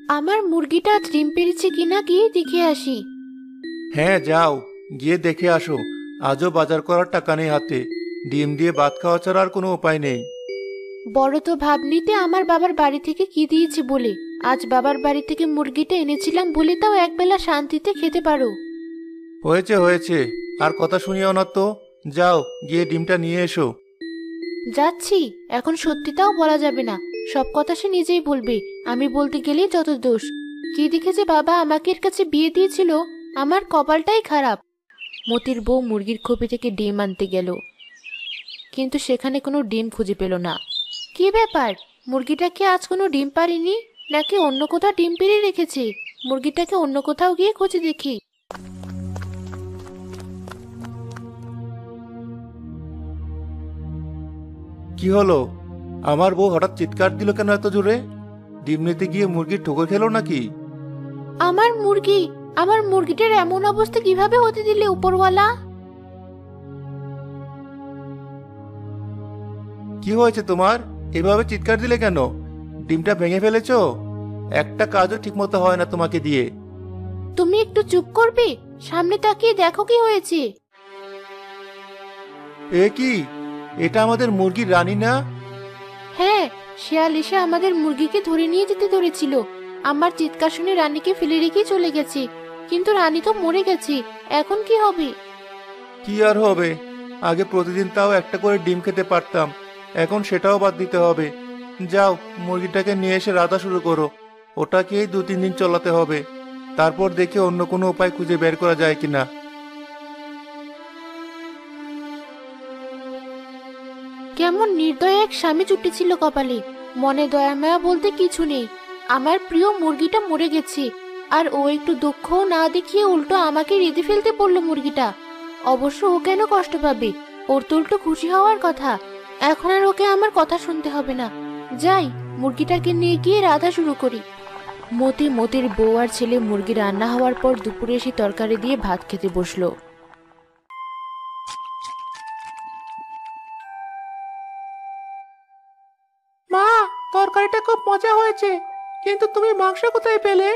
আমার মুরগিটা আজ ডিম পেড়েছে কিনা গিয়ে দেখে আসি। হ্যাঁ, যাও, গিয়ে দেখে আসো। আজও বাজার করার টাকা নেই হাতে। ডিম দিয়ে ভাত খাওয়া ছাড়া আর কোনো উপায় নেই। বড় তো ভাব নিতে আমার বাবার বাড়ি থেকে কি দিয়েছি বলে। আজ বাবার বাড়ি থেকে মুরগিটা এনেছিলাম বলে তাও একবেলা শান্তিতে খেতে পারো। হয়েছে হয়েছে, আর কথা শুনিও না তো। যাও, গিয়ে ডিমটা নিয়ে এসো। যাচ্ছি। এখন সত্যিটাও বলা যাবে না, সব কথা সে নিজেই বলবে। আমি বলতে গেলেই যত দোষ। কি দেখে যে বাবা আমাকে এর কাছে বিয়ে দিয়েছিল, আমার কপালটাই খারাপ। মতির বউ মুরগির খোপে থেকে ডিম আনতে গেল, কিন্তু সেখানে কোনো ডিম খুঁজে পেল না। কি ব্যাপার, মুরগিটা কি আজ কোনো ডিম পারেনি, নাকি অন্য কোথাও ডিম পেড়ে রেখেছে? মুরগিটাকে অন্য কোথাও গিয়ে খুঁজে দেখি। কি হলো? আমার বউ হঠাৎ চিৎকার দিল কেন এত জোরে? ডিম নিতে গিয়ে মুরগির ঠোকর খেলো নাকি? আমার মুরগি, আমার মুরগিটার এমন অবস্থা কিভাবে হতে দিলে উপরওয়ালা? কি হয়েছে তোমার? এভাবে চিৎকার দিলে কেন? ডিমটা ভেঙে ফেলেছো? একটা কাজও ঠিকমতো হয় না তোমাকে দিয়ে। তুমি একটু চুপ করবে? সামনে তাকিয়ে দেখো কি হয়েছে। এ কি? এটা আমাদের মুরগির রানী না? হ্যাঁ, শিয়াল এসে আমাদের মুরগিকে ধরে নিয়ে যেতে ধরেছিল। আমার চিৎকার শুনে রানীকে ফেলে রেখে চলে গেছে, কিন্তু রানী তো মরে গেছে। এখন কি হবে? কি আর হবে? আগে প্রতিদিন তাও একটা করে ডিম খেতে পারতাম, এখন সেটাও বাদ দিতে হবে। যাও, মুরগিটাকে নিয়ে এসে রাধা শুরু করো। ওটাকেই 2-3 দিন চলাতে হবে। তারপর দেখে অন্য কোনো উপায় খুঁজে বের করা যায় কিনা। কেমন নির্দয় এক স্বামী জুটেছিল কপালে। মনে দয়া মায়া বলতে কিছু নেই। আমার প্রিয় মুরগিটা মরে গেছে, আর ও একটু দুঃখও না দেখিয়ে উল্টো আমাকে রেঁধে ফেলতে পড়লো মুরগিটা। অবশ্য ও কেন কষ্ট পাবে? ওর তো উল্টো খুশি হওয়ার কথা। এখন আর ওকে আমার কথা শুনতে হবে না। যাই, মুরগিটাকে নিয়ে গিয়ে রাধা শুরু করি। মতির বউ আর ছেলে মুরগি রান্না হওয়ার পর দুপুরে এসে তরকারি দিয়ে ভাত খেতে বসলো। মা, তরকারিটা খুব মজা হয়েছে, কিন্তু তুমি মাংস কোথায় পেলে?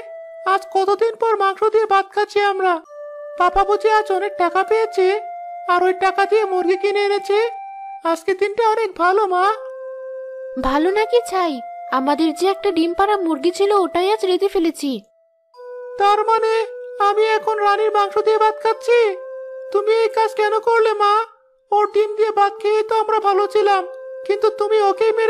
আজ কতদিন পর মাংস দিয়ে ভাত খাচ্ছি আমরা। পাপা বুঝি আজ অনেক টাকা পেয়েছে, আর ওই টাকা দিয়ে মুরগি কিনে এনেছে। আজকে দিনটা অনেক ভালো মা। ভালো নাকি ছাই, আমাদের যে একটা ডিম পাড়া মুরগি ছিল ওটাই আজ রেঁধে ফেলেছি। তার মানে আমি এখন রানীর মাংস দিয়ে ভাত খাচ্ছি? তুমি এই কাজ কেন করলে মা? ওর ডিম দিয়ে ভাত খেয়ে তো আমরা ভালো ছিলাম, কিন্তু তুমি ওকেই মেরে